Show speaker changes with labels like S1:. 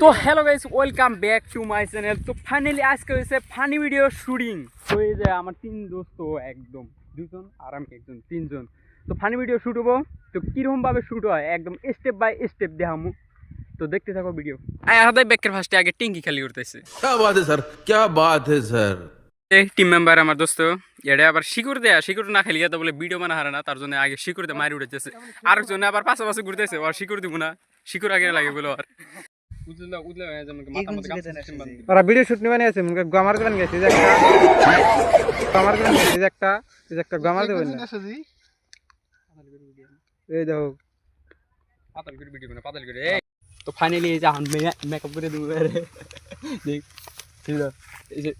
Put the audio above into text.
S1: তো hello guys, welcome back to my channel. তো finally আজকে হয়েছে ফানি ভিডিও শুটিং। তো এই যে আমার তিন দোস্ত, একদম দুজন আর আমি একজন, তিনজন। তো ফানি ভিডিও শুট হবো। তো কিরকম ভাবে শুট হয় একদম স্টেপ বাই স্টেপ দেখামু। তো দেখতে থাকো ভিডিও। আদাই ব্যাকের ফার্স্টে আগে টিঙ্কি খালি উঠতেছে।
S2: क्या बात है सर, क्या बात है सर।
S1: এই টিম মেম্বার আমার দোস্ত এটা আবার শিকুর দেয়া, শিকুর না খালি তো বলে ভিডিও বানা হারে না, তার জন্য আগে শিকুর দিয়ে মারি উঠেছে। আরেকজন আবার পাশাপাশি ঘুরতেছে, আর শিকুর দিব না, শিকুর আগে লাগে বলো। আর
S3: ওরা ভিডিও শুট নিবানি আছে মুকে গামার দেবেন গেছে যে একটা গামার দেবেন গেছে যে একটা গামার দেবেন না এই দেখো
S1: পাতাল করে ভিডিও বানা, পাতাল করে। তো ফাইনালি এই যে মেকআপ করে দেবো। দেখ এই যে